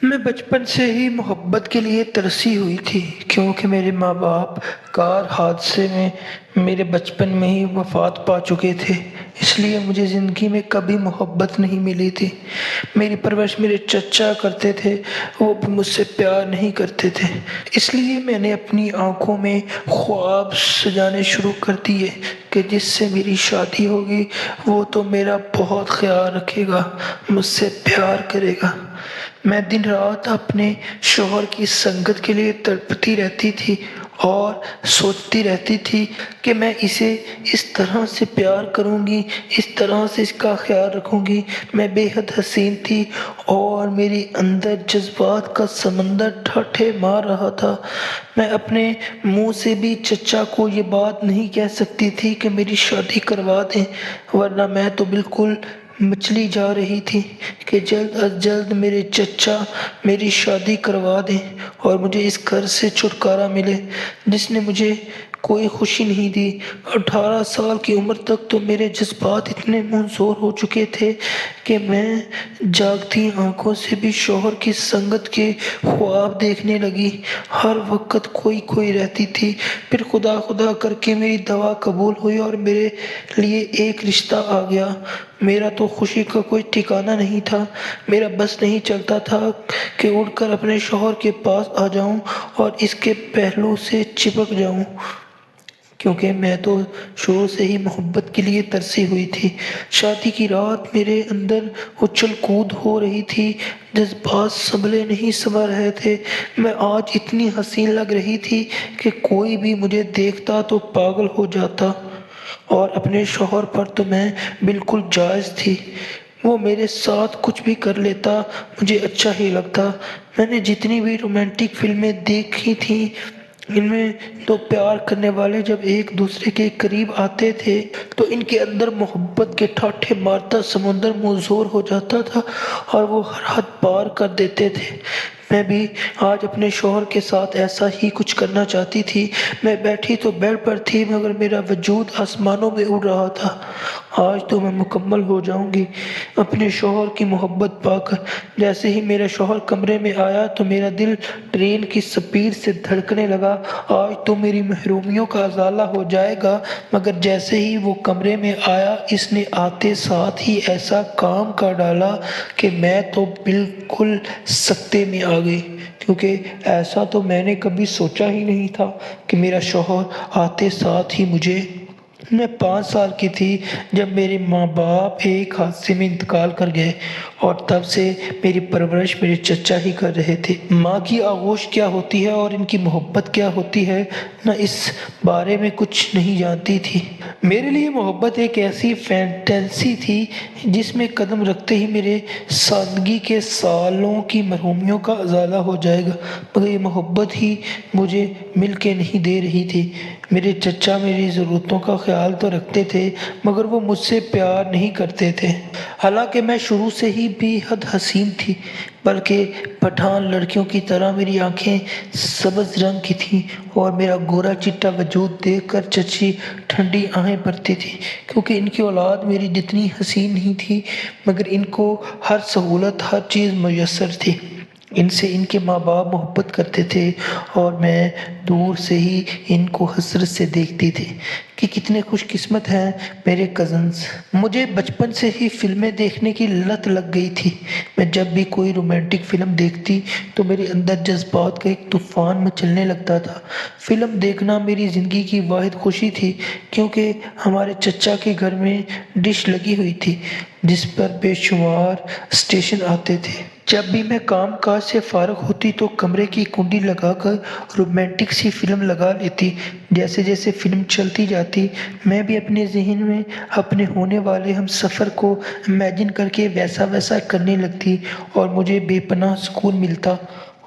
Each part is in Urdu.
میں بچپن سے ہی محبت کے لیے ترسی ہوئی تھی، کیونکہ میرے ماں باپ کار حادثے میں میرے بچپن میں ہی وفات پا چکے تھے۔ اس لیے مجھے زندگی میں کبھی محبت نہیں ملی تھی۔ میری پرورش میرے چچا کرتے تھے، وہ بھی مجھ سے پیار نہیں کرتے تھے۔ اس لیے میں نے اپنی آنکھوں میں خواب سجانے شروع کر دیے کہ جس سے میری شادی ہوگی وہ تو میرا بہت خیال رکھے گا، مجھ سے پیار کرے گا۔ میں دن رات اپنے شوہر کی سنگت کے لیے تڑپتی رہتی تھی اور سوچتی رہتی تھی کہ میں اسے اس طرح سے پیار کروں گی، اس طرح سے اس کا خیال رکھوں گی۔ میں بے حد حسین تھی اور میری اندر جذبات کا سمندر ٹھاٹھے مار رہا تھا۔ میں اپنے منہ سے بھی چچا کو یہ بات نہیں کہہ سکتی تھی کہ میری شادی کروا دیں، ورنہ میں تو بالکل مچلی جا رہی تھی کہ جلد از جلد میرے چچا میری شادی کروا دیں اور مجھے اس گھر سے چھٹکارا ملے جس نے مجھے کوئی خوشی نہیں دی۔ 18 سال کی عمر تک تو میرے جذبات اتنے منظور ہو چکے تھے کہ میں جاگتی آنکھوں سے بھی شوہر کی سنگت کے خواب دیکھنے لگی۔ ہر وقت کوئی رہتی تھی، پھر خدا خدا کر کے میری دعا قبول ہوئی اور میرے لیے ایک رشتہ آ گیا۔ میرا تو خوشی کا کوئی ٹھکانہ نہیں تھا۔ میرا بس نہیں چلتا تھا کہ اڑ کر اپنے شوہر کے پاس آ جاؤں اور اس کے پہلو سے چپک جاؤں، کیونکہ میں تو شروع سے ہی محبت کے لیے ترسی ہوئی تھی۔ شادی کی رات میرے اندر اچھل کود ہو رہی تھی، جذبات سنبھلے نہیں سنبھل رہے تھے۔ میں آج اتنی حسین لگ رہی تھی کہ کوئی بھی مجھے دیکھتا تو پاگل ہو جاتا، اور اپنے شوہر پر تو میں بالکل جائز تھی۔ وہ میرے ساتھ کچھ بھی کر لیتا، مجھے اچھا ہی لگتا۔ میں نے جتنی بھی رومانٹک فلمیں دیکھی تھیں، ان میں تو پیار کرنے والے جب ایک دوسرے کے قریب آتے تھے تو ان کے اندر محبت کے ٹھاٹھے مارتا سمندر منظور ہو جاتا تھا اور وہ ہر حد پار کر دیتے تھے۔ میں بھی آج اپنے شوہر کے ساتھ ایسا ہی کچھ کرنا چاہتی تھی۔ میں بیٹھی تو بیڈ پر تھی، مگر میرا وجود آسمانوں میں اڑ رہا تھا۔ آج تو میں مکمل ہو جاؤں گی اپنے شوہر کی محبت پا کر۔ جیسے ہی میرا شوہر کمرے میں آیا تو میرا دل ٹرین کی سپیڈ سے دھڑکنے لگا۔ آج تو میری محرومیوں کا ازالہ ہو جائے گا۔ مگر جیسے ہی وہ کمرے میں آیا، اس نے آتے ساتھ ہی ایسا کام کر ڈالا کہ میں تو بالکل سکتے میں آ گئی، کیونکہ ایسا تو میں نے کبھی سوچا ہی نہیں تھا کہ میرا شوہر آتے ساتھ ہی مجھے… میں 5 سال کی تھی جب میرے ماں باپ ایک حادثے میں انتقال کر گئے، اور تب سے میری پرورش میرے چچا ہی کر رہے تھے۔ ماں کی آغوش کیا ہوتی ہے اور ان کی محبت کیا ہوتی ہے، نہ اس بارے میں کچھ نہیں جانتی تھی۔ میرے لیے محبت ایک ایسی فینٹیسی تھی جس میں قدم رکھتے ہی میرے سادگی کے سالوں کی محرومیوں کا ازالہ ہو جائے گا، مگر یہ محبت ہی مجھے مل کے نہیں دے رہی تھی۔ میرے چچا میری ضرورتوں کا خیال تو رکھتے تھے، مگر وہ مجھ سے پیار نہیں کرتے تھے۔ حالانکہ میں شروع سے ہی بے حد حسین تھی، بلکہ پٹھان لڑکیوں کی طرح میری آنکھیں سبز رنگ کی تھیں اور میرا گورا چٹا وجود دیکھ کر چچی ٹھنڈی آہیں بھرتی تھی، کیونکہ ان کی اولاد میری جتنی حسین نہیں تھی، مگر ان کو ہر سہولت، ہر چیز میسر تھی۔ ان سے ان کے ماں باپ محبت کرتے تھے اور میں دور سے ہی ان کو حسرت سے دیکھتی تھی کہ کتنے خوش قسمت ہیں میرے کزنز۔ مجھے بچپن سے ہی فلمیں دیکھنے کی لت لگ گئی تھی۔ میں جب بھی کوئی رومانٹک فلم دیکھتی تو میرے اندر جذبات کا ایک طوفان مچلنے لگتا تھا۔ فلم دیکھنا میری زندگی کی واحد خوشی تھی، کیونکہ ہمارے چچا کے گھر میں ڈش لگی ہوئی تھی جس پر بے شمار اسٹیشن آتے تھے۔ جب بھی میں کام کاج سے فارغ ہوتی تو کمرے کی کنڈی لگا کر رومانٹک سی فلم لگا لیتی۔ جیسے جیسے فلم چلتی جاتی، میں بھی اپنے ذہن میں اپنے ہونے والے ہم سفر کو امیجن کر کے ویسا کرنے لگتی، اور مجھے بے پناہ سکون ملتا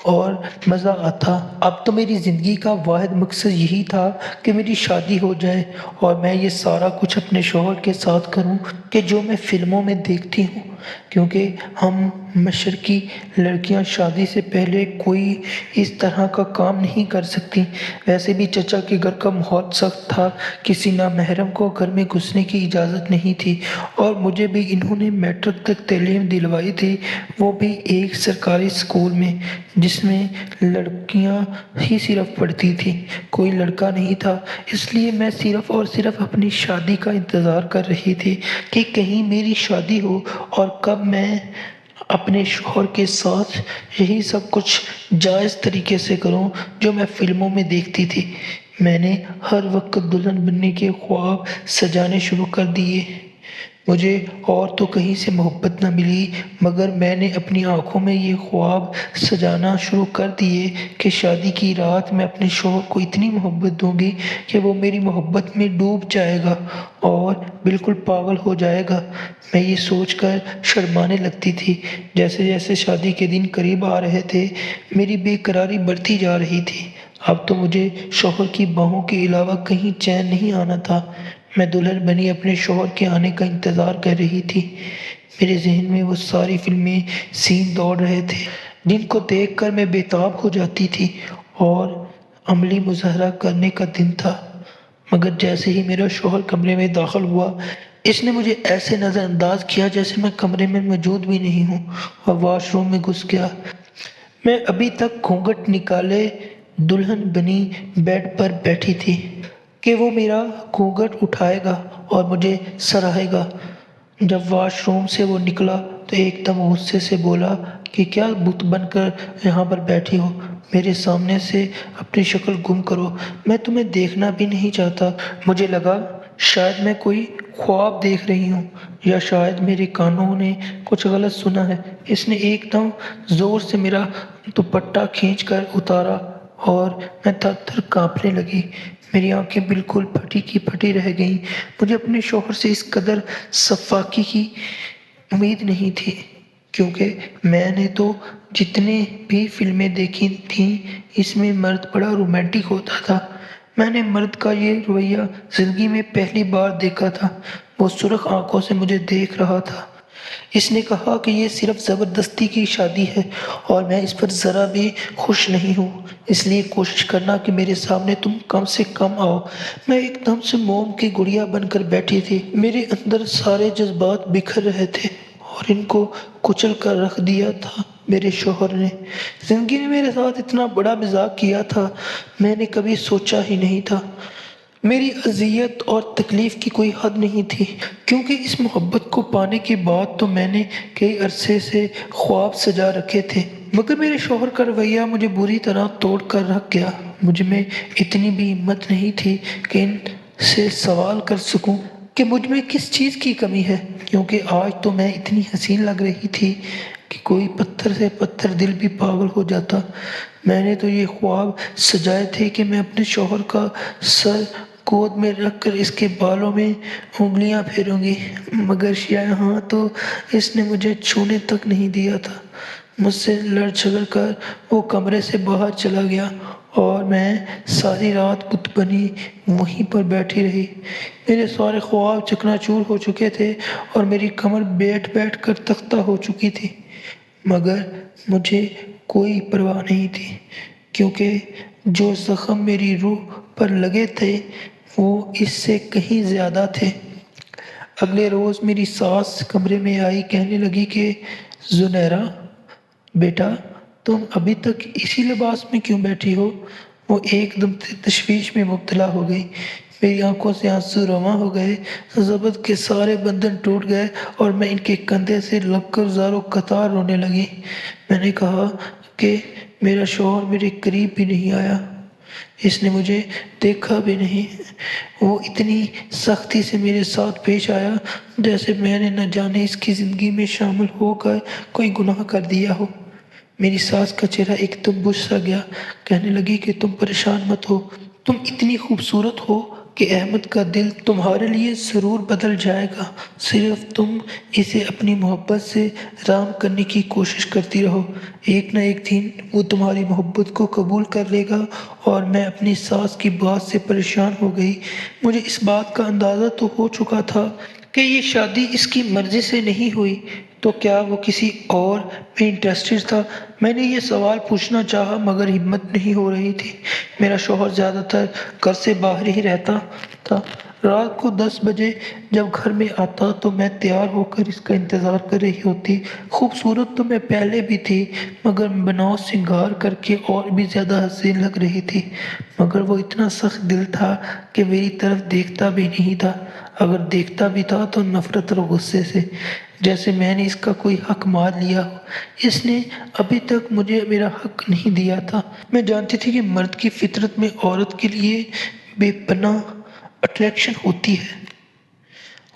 اور مزہ آتا۔ اب تو میری زندگی کا واحد مقصد یہی تھا کہ میری شادی ہو جائے اور میں یہ سارا کچھ اپنے شوہر کے ساتھ کروں کہ جو میں فلموں میں دیکھتی ہوں، کیونکہ ہم مشرقی لڑکیاں شادی سے پہلے کوئی اس طرح کا کام نہیں کر سکتی۔ ویسے بھی چچا کے گھر کا ماحول سخت تھا، کسی نامحرم کو گھر میں گھسنے کی اجازت نہیں تھی، اور مجھے بھی انہوں نے میٹرک تک تعلیم دلوائی تھی، وہ بھی ایک سرکاری اسکول میں جس میں لڑکیاں ہی صرف پڑھتی تھیں، کوئی لڑکا نہیں تھا۔ اس لیے میں صرف اور صرف اپنی شادی کا انتظار کر رہی تھی کہ کہیں میری شادی ہو اور کب میں اپنے شوہر کے ساتھ یہی سب کچھ جائز طریقے سے کروں جو میں فلموں میں دیکھتی تھی۔ میں نے ہر وقت دلہن بننے کے خواب سجانے شروع کر دیے۔ مجھے اور تو کہیں سے محبت نہ ملی، مگر میں نے اپنی آنکھوں میں یہ خواب سجانا شروع کر دیے کہ شادی کی رات میں اپنے شوہر کو اتنی محبت دوں گی کہ وہ میری محبت میں ڈوب جائے گا اور بالکل پاگل ہو جائے گا۔ میں یہ سوچ کر شرمانے لگتی تھی۔ جیسے جیسے شادی کے دن قریب آ رہے تھے، میری بے قراری بڑھتی جا رہی تھی۔ اب تو مجھے شوہر کی باہوں کے علاوہ کہیں چین نہیں آنا تھا۔ میں دلہن بنی اپنے شوہر کے آنے کا انتظار کر رہی تھی۔ میرے ذہن میں وہ ساری فلمی سین دوڑ رہے تھے جن کو دیکھ کر میں بےتاب ہو جاتی تھی، اور عملی مظاہرہ کرنے کا دن تھا۔ مگر جیسے ہی میرا شوہر کمرے میں داخل ہوا، اس نے مجھے ایسے نظر انداز کیا جیسے میں کمرے میں موجود بھی نہیں ہوں، اور واش روم میں گھس گیا۔ میں ابھی تک گھونگھٹ نکالے دلہن بنی بیڈ پر بیٹھی تھی کہ وہ میرا گھونگھٹ اٹھائے گا اور مجھے سراہے گا۔ جب واش روم سے وہ نکلا تو ایک دم غصے سے بولا کہ کیا بت بن کر یہاں پر بیٹھی ہو؟ میرے سامنے سے اپنی شکل گم کرو، میں تمہیں دیکھنا بھی نہیں چاہتا۔ مجھے لگا شاید میں کوئی خواب دیکھ رہی ہوں، یا شاید میرے کانوں نے کچھ غلط سنا ہے۔ اس نے ایک دم زور سے میرا دوپٹہ کھینچ کر اتارا اور میں تھر تھر کانپنے لگی۔ میری آنکھیں بالکل پھٹی کی پھٹی رہ گئیں۔ مجھے اپنے شوہر سے اس قدر سفاکی کی امید نہیں تھی، کیونکہ میں نے تو جتنے بھی فلمیں دیکھی تھیں اس میں مرد بڑا رومانٹک ہوتا تھا۔ میں نے مرد کا یہ رویہ زندگی میں پہلی بار دیکھا تھا۔ وہ سرخ آنکھوں سے مجھے دیکھ رہا تھا۔ اس نے کہا کہ یہ صرف زبردستی کی شادی ہے اور میں اس پر ذرا بھی خوش نہیں ہوں، اس لیے کوشش کرنا کہ میرے سامنے تم کم سے کم آؤ۔ میں ایک دم سے موم کی گڑیا بن کر بیٹھی تھی۔ میرے اندر سارے جذبات بکھر رہے تھے اور ان کو کچل کر رکھ دیا تھا میرے شوہر نے۔ زندگی نے میرے ساتھ اتنا بڑا مذاق کیا تھا، میں نے کبھی سوچا ہی نہیں تھا۔ میری اذیت اور تکلیف کی کوئی حد نہیں تھی، کیونکہ اس محبت کو پانے کے بعد تو میں نے کئی عرصے سے خواب سجا رکھے تھے، مگر میرے شوہر کا رویہ مجھے بری طرح توڑ کر رکھ گیا۔ مجھ میں اتنی بھی ہمت نہیں تھی کہ ان سے سوال کر سکوں کہ مجھ میں کس چیز کی کمی ہے، کیونکہ آج تو میں اتنی حسین لگ رہی تھی کہ کوئی پتھر سے پتھر دل بھی پاگل ہو جاتا۔ میں نے تو یہ خواب سجائے تھے کہ میں اپنے شوہر کا سر گود میں رکھ کر اس کے بالوں میں انگلیاں پھیروں گی، مگر یہاں تو اس نے مجھے چھونے تک نہیں دیا تھا۔ مجھ سے لڑ جھگڑ کر وہ کمرے سے باہر چلا گیا اور میں ساری رات بت بنی وہیں پر بیٹھی رہی۔ میرے سارے خواب چکنا چور ہو چکے تھے اور میری کمر بیٹھ بیٹھ کر تختہ ہو چکی تھی، مگر مجھے کوئی پرواہ نہیں تھی، کیونکہ جو زخم میری روح پر لگے تھے وہ اس سے کہیں زیادہ تھے۔ اگلے روز میری ساس کمرے میں آئی، کہنے لگی کہ زنیرہ بیٹا، تم ابھی تک اسی لباس میں کیوں بیٹھی ہو؟ وہ ایک دم تشویش میں مبتلا ہو گئی۔ میری آنکھوں سے آنسو رواں ہو گئے، ضبط کے سارے بندھن ٹوٹ گئے اور میں ان کے کندھے سے لگ کر زاروں قطار رونے لگی۔ میں نے کہا کہ میرا شوہر میرے قریب بھی نہیں آیا، اس نے مجھے دیکھا بھی نہیں۔ وہ اتنی سختی سے میرے ساتھ پیش آیا جیسے میں نے نہ جانے اس کی زندگی میں شامل ہو کر کوئی گناہ کر دیا ہو۔ میری ساس کا چہرہ ایک دم بجھ سا گیا، کہنے لگی کہ تم پریشان مت ہو، تم اتنی خوبصورت ہو کہ احمد کا دل تمہارے لیے ضرور بدل جائے گا، صرف تم اسے اپنی محبت سے رام کرنے کی کوشش کرتی رہو، ایک نہ ایک دن وہ تمہاری محبت کو قبول کر لے گا۔ اور میں اپنی ساس کی بات سے پریشان ہو گئی۔ مجھے اس بات کا اندازہ تو ہو چکا تھا کہ یہ شادی اس کی مرضی سے نہیں ہوئی، تو کیا وہ کسی اور میں انٹرسٹڈ تھا؟ میں نے یہ سوال پوچھنا چاہا مگر ہمت نہیں ہو رہی تھی۔ میرا شوہر زیادہ تر گھر سے باہر ہی رہتا تھا۔ رات کو 10 بجے جب گھر میں آتا تو میں تیار ہو کر اس کا انتظار کر رہی ہوتی۔ خوبصورت تو میں پہلے بھی تھی مگر بناؤ سنگار کر کے اور بھی زیادہ حسین لگ رہی تھی، مگر وہ اتنا سخت دل تھا کہ میری طرف دیکھتا بھی نہیں تھا، اگر دیکھتا بھی تھا تو نفرت اور غصے سے، جیسے میں نے اس کا کوئی حق مار لیا ہو۔ اس نے ابھی تک مجھے میرا حق نہیں دیا تھا۔ میں جانتی تھی کہ مرد کی فطرت میں عورت کے لیے بے پناہ اٹریکشن ہوتی ہے،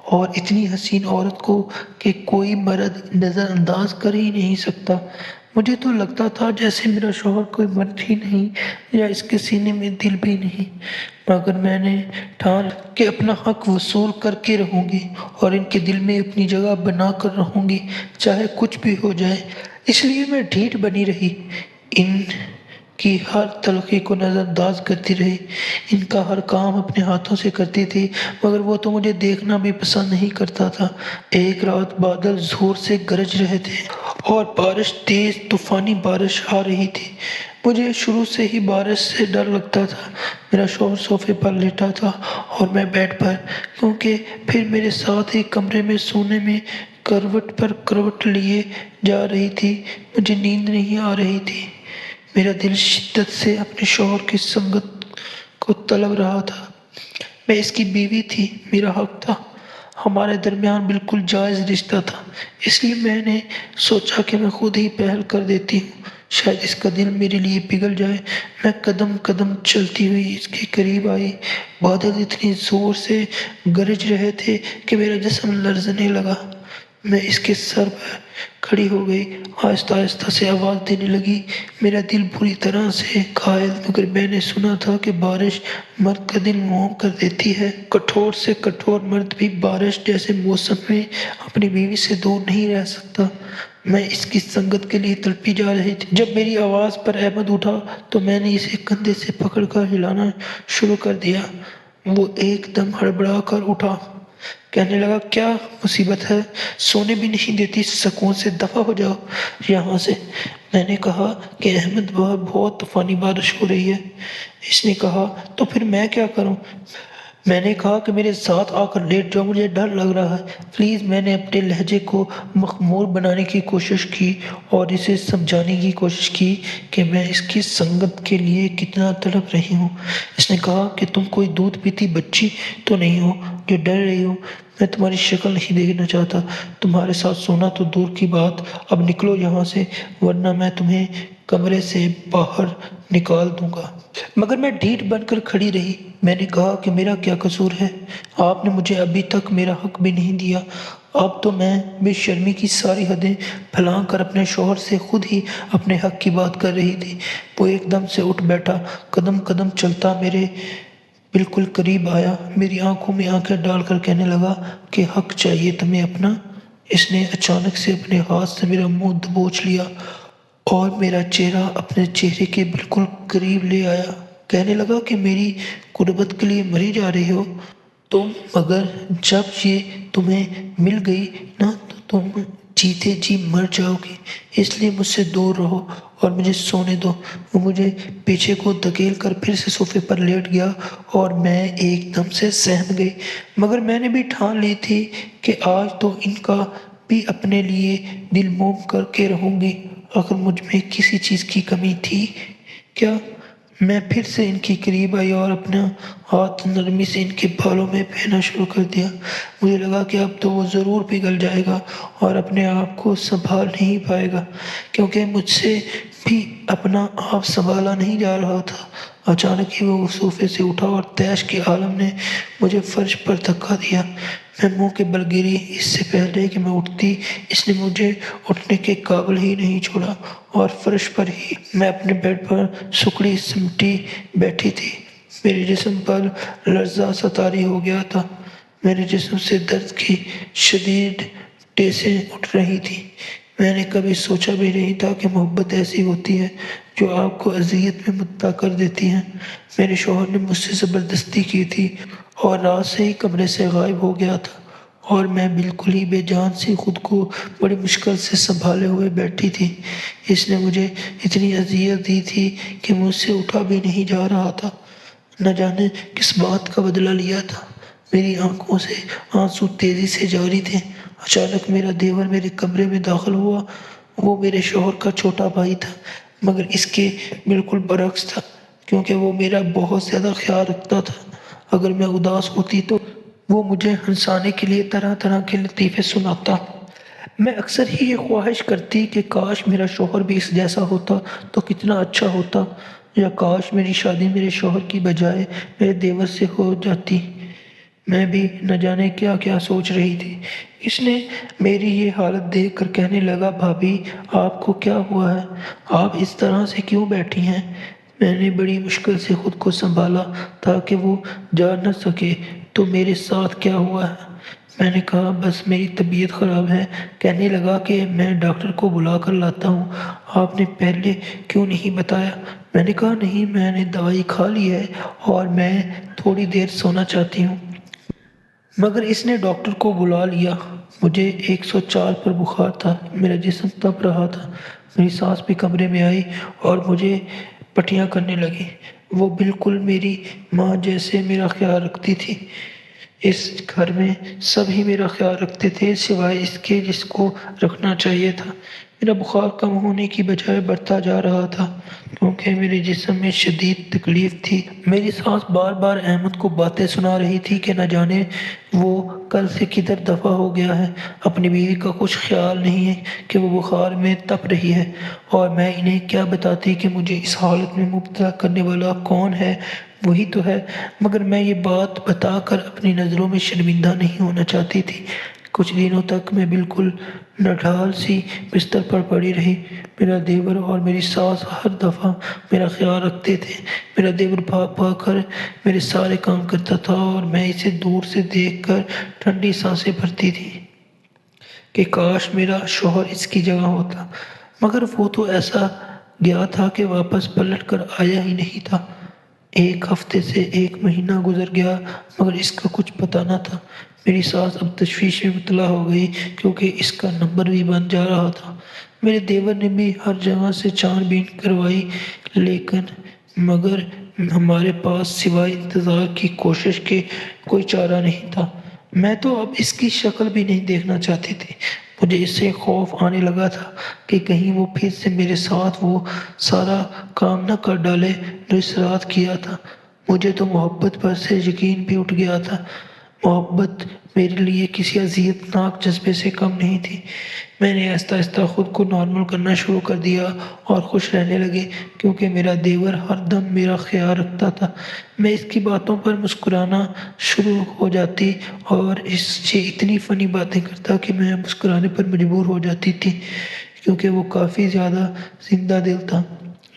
اور اتنی حسین عورت کو کہ کوئی مرد نظر انداز کر ہی نہیں سکتا۔ مجھے تو لگتا تھا جیسے میرا شوہر کوئی مرد ہی نہیں یا اس کے سینے میں دل بھی نہیں، مگر میں نے ٹھان کہ اپنا حق وصول کر کے رہوں گی اور ان کے دل میں اپنی جگہ بنا کر رہوں گی، چاہے کچھ بھی ہو جائے۔ اس لیے میں ڈھیٹ بنی رہی، ان کی ہر تلخی کو نظر انداز کرتی رہی، ان کا ہر کام اپنے ہاتھوں سے کرتی تھی، مگر وہ تو مجھے دیکھنا بھی پسند نہیں کرتا تھا۔ ایک رات بادل زور سے گرج رہے تھے اور بارش، تیز طوفانی بارش آ رہی تھی۔ مجھے شروع سے ہی بارش سے ڈر لگتا تھا۔ میرا شوہر صوفے پر لیٹا تھا اور میں بیڈ پر، کیونکہ پھر میرے ساتھ ایک کمرے میں سونے میں کروٹ پر کروٹ لیے جا رہی تھی۔ مجھے نیند نہیں آ رہی تھی، میرا دل شدت سے اپنے شوہر کی سنگت کو طلب رہا تھا۔ میں اس کی بیوی تھی، میرا حق تھا، ہمارے درمیان بالکل جائز رشتہ تھا، اس لیے میں نے سوچا کہ میں خود ہی پہل کر دیتی ہوں، شاید اس کا دل میرے لیے پگھل جائے۔ میں قدم قدم چلتی ہوئی اس کے قریب آئی۔ بادل اتنی زور سے گرج رہے تھے کہ میرا جسم لرزنے لگا۔ میں اس کے سر پر کھڑی ہو گئی، آہستہ آہستہ سے آواز دینے لگی۔ میرا دل بری طرح سے گھائل، مگر میں نے سنا تھا کہ بارش مرد کا دل موم کر دیتی ہے۔ کٹھور سے کٹھور مرد بھی بارش جیسے موسم میں اپنی بیوی سے دور نہیں رہ سکتا۔ میں اس کی سنگت کے لیے تڑپی جا رہی تھی۔ جب میری آواز پر احمد اٹھا تو میں نے اسے کندھے سے پکڑ کر ہلانا شروع کر دیا۔ وہ ایک دم ہڑبڑا کر اٹھا، کہنے لگا، کیا مصیبت ہے؟ سونے بھی نہیں دیتی، سکون سے دفع ہو جاؤ یہاں سے۔ میں نے کہا کہ احمد، باہر بہت طوفانی بارش ہو رہی ہے۔ اس نے کہا، تو پھر میں کیا کروں؟ میں نے کہا کہ میرے ساتھ آ کر لیٹ جاؤ، مجھے ڈر لگ رہا ہے پلیز۔ میں نے اپنے لہجے کو مخمور بنانے کی کوشش کی اور اسے سمجھانے کی کوشش کی کہ میں اس کی سنگت کے لیے کتنا تڑپ رہی ہوں۔ اس نے کہا کہ تم کوئی دودھ پیتی بچی تو نہیں ہو جو ڈر رہی ہو؟ میں تمہاری شکل نہیں دیکھنا چاہتا، تمہارے ساتھ سونا تو دور کی بات، اب نکلو یہاں سے ورنہ میں تمہیں کمرے سے باہر نکال دوں گا۔ مگر میں ڈھیٹ بن کر کھڑی رہی۔ میں نے کہا کہ میرا کیا قصور ہے؟ آپ نے مجھے ابھی تک میرا حق بھی نہیں دیا۔ اب تو میں بے شرمی کی ساری حدیں پھیلا کر اپنے شوہر سے خود ہی اپنے حق کی بات کر رہی تھی۔ وہ ایک دم سے اٹھ بیٹھا، قدم قدم چلتا میرے بالکل قریب آیا، میری آنکھوں میں آنکھیں ڈال کر کہنے لگا کہ حق چاہیے تمہیں اپنا؟ اس نے اچانک سے اپنے ہاتھ سے میرا منہ دبوچ لیا اور میرا چہرہ اپنے چہرے کے بالکل قریب لے آیا۔ کہنے لگا کہ میری قربت کے لیے مری جا رہی ہو تم، مگر جب یہ تمہیں مل گئی نا تو تم جیتے جی مر جاؤ گی، اس لیے مجھ سے دور رہو اور مجھے سونے دو۔ وہ مجھے پیچھے کو دھکیل کر پھر سے صوفے پر لیٹ گیا اور میں ایک دم سے سہم گئی، مگر میں نے بھی ٹھان لی تھی کہ آج تو ان کا بھی اپنے لیے دل موم کر کے رہوں گی۔ آخر مجھ میں کسی چیز کی کمی تھی کیا؟ میں پھر سے ان کے قریب آئی اور اپنا ہاتھ نرمی سے ان کے بالوں میں پہنا شروع کر دیا۔ مجھے لگا کہ اب تو وہ ضرور پگھل جائے گا اور اپنے آپ کو سنبھال نہیں پائے گا، کیونکہ مجھ سے بھی اپنا آپ سنبھالا نہیں جا رہا تھا۔ اچانک ہی وہ صوفے سے اٹھا اور طیش کے عالم نے مجھے فرش پر دھکا دیا۔ میں منہ کے بل گری۔ اس سے پہلے کہ میں اٹھتی اس نے مجھے اٹھنے کے قابل ہی نہیں چھوڑا اور فرش پر ہی میں اپنے بیڈ پر سکڑی سمٹی بیٹھی تھی۔ میرے جسم پر لرزہ سا طاری ہو گیا تھا، میرے جسم سے درد کی شدید ٹیسیں اٹھ رہی تھیں۔ میں نے کبھی سوچا بھی نہیں تھا کہ محبت ایسی ہوتی ہے جو آپ کو اذیت میں مبتلا کر دیتی ہے۔ میرے شوہر نے مجھ سے زبردستی کی تھی اور رات سے ہی کمرے سے غائب ہو گیا تھا اور میں بالکل ہی بے جان سے خود کو بڑی مشکل سے سنبھالے ہوئے بیٹھی تھی۔ اس نے مجھے اتنی اذیت دی تھی کہ مجھ سے اٹھا بھی نہیں جا رہا تھا۔ نہ جانے کس بات کا بدلہ لیا تھا۔ میری آنکھوں سے آنسو تیزی سے جاری تھے۔ اچانک میرا دیور میرے کمرے میں داخل ہوا۔ وہ میرے شوہر کا چھوٹا بھائی تھا، مگر اس کے بالکل برعکس تھا، کیونکہ وہ میرا بہت زیادہ خیال رکھتا تھا۔ اگر میں اداس ہوتی تو وہ مجھے ہنسانے کے لیے طرح طرح کے لطیفے سناتا۔ میں اکثر ہی یہ خواہش کرتی کہ کاش میرا شوہر بھی اس جیسا ہوتا تو کتنا اچھا ہوتا، یا کاش میری شادی میرے شوہر کی بجائے میرے دیور سے ہو جاتی۔ میں بھی نہ جانے کیا کیا سوچ رہی تھی۔ اس نے میری یہ حالت دیکھ کر کہنے لگا، بھابھی آپ کو کیا ہوا ہے؟ آپ اس طرح سے کیوں بیٹھی ہیں؟ میں نے بڑی مشکل سے خود کو سنبھالا تاکہ وہ جان نہ سکے تو میرے ساتھ کیا ہوا ہے۔ میں نے کہا، بس میری طبیعت خراب ہے۔ کہنے لگا کہ میں ڈاکٹر کو بلا کر لاتا ہوں، آپ نے پہلے کیوں نہیں بتایا؟ میں نے کہا، نہیں، میں نے دوائی کھا لی ہے اور میں تھوڑی دیر سونا چاہتی ہوں۔ مگر اس نے ڈاکٹر کو بلا لیا۔ مجھے 104 پر بخار تھا، میرا جسم تپ رہا تھا۔ میری ساس بھی کمرے میں آئی اور مجھے پٹیاں کرنے لگی۔ وہ بالکل میری ماں جیسے میرا خیال رکھتی تھی۔ اس گھر میں سب ہی میرا خیال رکھتے تھے سوائے اس کے جس کو رکھنا چاہیے تھا۔ میرا بخار کم ہونے کی بجائے بڑھتا جا رہا تھا، کیونکہ میرے جسم میں شدید تکلیف تھی۔ میری ساس بار بار احمد کو باتیں سنا رہی تھی کہ نہ جانے وہ کل سے کدھر دفع ہو گیا ہے۔ اپنی بیوی کا کچھ خیال نہیں ہے کہ وہ بخار میں تپ رہی ہے، اور میں انہیں کیا بتاتی کہ مجھے اس حالت میں مبتلا کرنے والا کون ہے؟ وہی تو ہے۔ مگر میں یہ بات بتا کر اپنی نظروں میں شرمندہ نہیں ہونا چاہتی تھی۔ کچھ دنوں تک میں بالکل نڈھال سی بستر پر پڑی رہی۔ میرا دیور اور میری ساس ہر دفعہ میرا خیال رکھتے تھے۔ میرا دیور بھاگ بھاگ کر میرے سارے کام کرتا تھا اور میں اسے دور سے دیکھ کر ٹھنڈی سانسیں بھرتی تھی کہ کاش میرا شوہر اس کی جگہ ہوتا۔ مگر وہ تو ایسا گیا تھا کہ واپس پلٹ کر آیا ہی نہیں تھا۔ 1 ہفتے سے 1 مہینہ گزر گیا، مگر اس کا کچھ پتہ نہ تھا۔ میری ساس اب تشویش میں مبتلا ہو گئی، کیونکہ اس کا نمبر بھی بن جا رہا تھا۔ میرے دیور نے بھی ہر جگہ سے چھان بین کروائی، لیکن مگر ہمارے پاس سوائے انتظار کی کوشش کے کوئی چارہ نہیں تھا۔ میں تو اب اس کی شکل بھی نہیں دیکھنا چاہتی تھی۔ مجھے اس سے خوف آنے لگا تھا کہ کہیں وہ پھر سے میرے ساتھ وہ سارا کام نہ کر ڈالے جو اس رات کیا تھا۔ مجھے تو محبت پر سے یقین بھی اٹھ گیا تھا۔ محبت میرے لیے کسی اذیت ناک جذبے سے کم نہیں تھی۔ میں نے آہستہ آہستہ خود کو نارمل کرنا شروع کر دیا اور خوش رہنے لگے، کیونکہ میرا دیور ہر دم میرا خیال رکھتا تھا۔ میں اس کی باتوں پر مسکرانا شروع ہو جاتی اور اس سے اتنی فنی باتیں کرتا کہ میں مسکرانے پر مجبور ہو جاتی تھی، کیونکہ وہ کافی زیادہ زندہ دل تھا،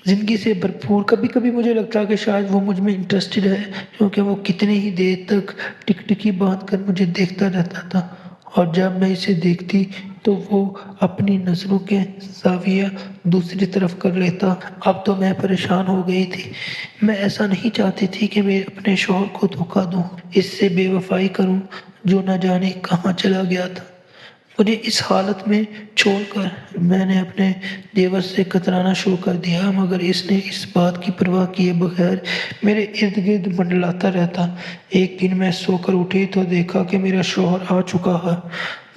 زندگی سے بھرپور۔ کبھی کبھی مجھے لگتا کہ شاید وہ مجھ میں انٹرسٹڈ ہے، کیونکہ وہ کتنے ہی دیر تک ٹکٹکی باندھ کر مجھے دیکھتا رہتا تھا، اور جب میں اسے دیکھتی تو وہ اپنی نظروں کے زاویہ دوسری طرف کر لیتا۔ اب تو میں پریشان ہو گئی تھی۔ میں ایسا نہیں چاہتی تھی کہ میں اپنے شوہر کو دھوکہ دوں، اس سے بے وفائی کروں جو نہ جانے کہاں چلا گیا تھا۔ مجھے اس حالت میں چھوڑ کر میں نے اپنے دیور سے کترانا شروع کر دیا، مگر اس نے اس بات کی پرواہ کیے بغیر میرے ارد گرد منڈلاتا رہتا۔ ایک دن میں سو کر اٹھی تو دیکھا کہ میرا شوہر آ چکا ہے۔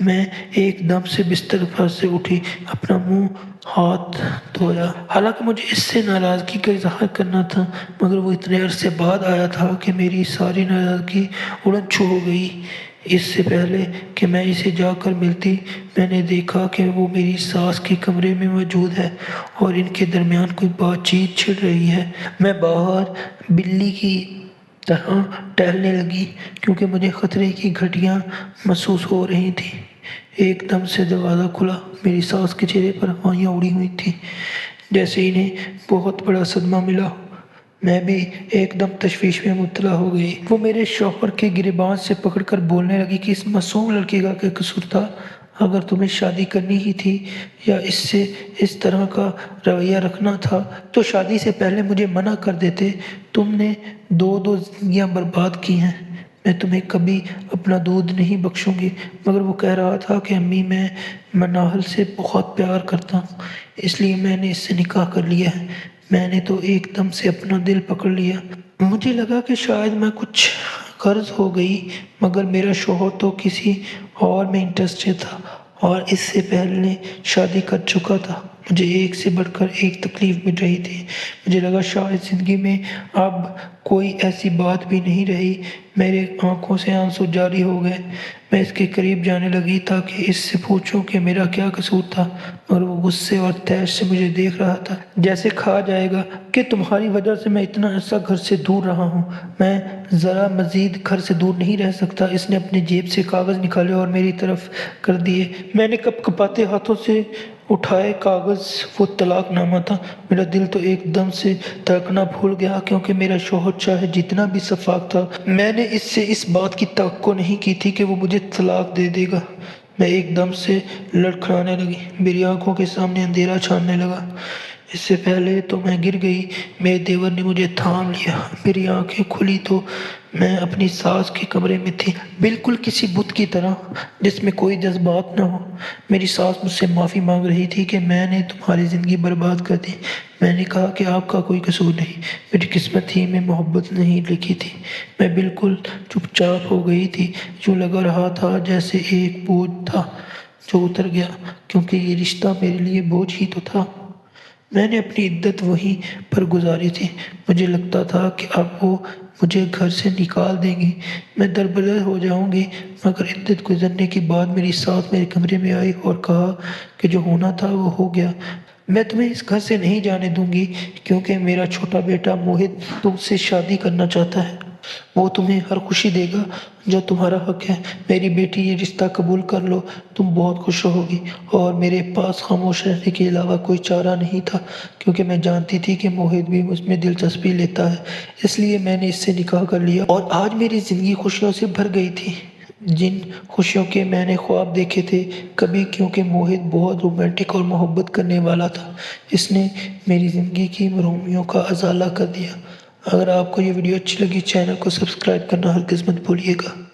میں ایک دم سے بستر پر سے اٹھی، اپنا منہ ہاتھ دھویا۔ حالانکہ مجھے اس سے ناراضگی کا اظہار کرنا تھا، مگر وہ اتنے عرصے بعد آیا تھا کہ میری ساری ناراضگی اڑن چھو ہو گئی۔ اس سے پہلے کہ میں اسے جا کر ملتی، میں نے دیکھا کہ وہ میری ساس کے کمرے میں موجود ہے اور ان کے درمیان کوئی بات چیت چھڑ رہی ہے۔ میں باہر بلی کی طرح ٹہلنے لگی، کیونکہ مجھے خطرے کی گھنٹیاں محسوس ہو رہی تھیں۔ ایک دم سے دروازہ کھلا۔ میری ساس کے چہرے پر ہوائیاں اڑی ہوئی تھیں، جیسے انہیں بہت بڑا صدمہ ملا۔ میں بھی ایک دم تشویش میں مبتلا ہو گئی۔ وہ میرے شوہر کے گریباں سے پکڑ کر بولنے لگی کہ اس معصوم لڑکے کا کیا قصور تھا؟ اگر تمہیں شادی کرنی ہی تھی یا اس سے اس طرح کا رویہ رکھنا تھا تو شادی سے پہلے مجھے منع کر دیتے۔ تم نے 2 زندگیاں برباد کی ہیں۔ میں تمہیں کبھی اپنا دودھ نہیں بخشوں گی۔ مگر وہ کہہ رہا تھا کہ امی میں منال سے بہت پیار کرتا ہوں، اس لیے میں نے اس سے نکاح کر لیا ہے۔ میں نے تو ایک دم سے اپنا دل پکڑ لیا۔ مجھے لگا کہ شاید میں کچھ غرض ہو گئی، مگر میرا شوہر تو کسی اور میں انٹرسٹڈ تھا اور اس سے پہلے شادی کر چکا تھا۔ مجھے ایک سے بڑھ کر ایک تکلیف مل رہی تھی۔ مجھے لگا شاید زندگی میں اب کوئی ایسی بات بھی نہیں رہی۔ میرے آنکھوں سے آنسو جاری ہو گئے۔ میں اس کے قریب جانے لگی تاکہ اس سے پوچھوں کہ میرا کیا قصور تھا، اور وہ غصے اور طیش سے مجھے دیکھ رہا تھا جیسے کھا جائے گا کہ تمہاری وجہ سے میں اتنا عرصہ گھر سے دور رہا ہوں، میں ذرا مزید گھر سے دور نہیں رہ سکتا۔ اس نے اپنی جیب سے کاغذ نکالے اور میری طرف کر دیے۔ میں نے کپ کپاتے ہاتھوں سے اٹھائے کاغذ، وہ طلاق نامہ تھا۔ میرا دل تو ایک دم سے دھڑکنا بھول گیا، کیونکہ میرا شوہر چاہے جتنا بھی شفاف تھا، میں نے اس سے اس بات کی توقع نہیں کی تھی کہ وہ مجھے طلاق دے دے گا۔ میں ایک دم سے لڑکھڑانے لگی، میری آنکھوں کے سامنے اندھیرا چھاننے لگا۔ اس سے پہلے تو میں گر گئی، میرے دیور نے مجھے تھام لیا۔ میری آنکھیں کھلی تو میں اپنی ساس کے کمرے میں تھی، بالکل کسی بت کی طرح جس میں کوئی جذبات نہ ہو۔ میری ساس مجھ سے معافی مانگ رہی تھی کہ میں نے تمہاری زندگی برباد کر دی۔ میں نے کہا کہ آپ کا کوئی قصور نہیں، میری قسمت ہی میں محبت نہیں لکھی تھی۔ میں بالکل چپ چاپ ہو گئی تھی، یوں لگ رہا تھا جیسے ایک بوجھ تھا جو اتر گیا، کیونکہ یہ رشتہ میرے لیے بوجھ ہی تو تھا۔ میں نے اپنی عدت وہیں پر گزاری تھی۔ مجھے لگتا تھا کہ اب وہ مجھے گھر سے نکال دیں گی، میں دربدر ہو جاؤں گی، مگر عدت گزرنے کے بعد میری ساس میرے کمرے میں آئی اور کہا کہ جو ہونا تھا وہ ہو گیا۔ میں تمہیں اس گھر سے نہیں جانے دوں گی، کیونکہ میرا چھوٹا بیٹا موہت تم سے شادی کرنا چاہتا ہے۔ وہ تمہیں ہر خوشی دے گا جو تمہارا حق ہے۔ میری بیٹی، یہ رشتہ قبول کر لو، تم بہت خوش ہوگی۔ اور میرے پاس خاموش رہنے کے علاوہ کوئی چارہ نہیں تھا، کیونکہ میں جانتی تھی کہ موہت بھی مجھ میں دلچسپی لیتا ہے، اس لیے میں نے اس سے نکاح کر لیا۔ اور آج میری زندگی خوشیوں سے بھر گئی تھی، جن خوشیوں کے میں نے خواب دیکھے تھے کبھی، کیونکہ موہت بہت رومانٹک اور محبت کرنے والا تھا۔ اس نے میری زندگی کی محرومیوں کا ازالہ کر دیا۔ اگر آپ کو یہ ویڈیو اچھی لگی، چینل کو سبسکرائب کرنا ہرگز مت بھولیے گا۔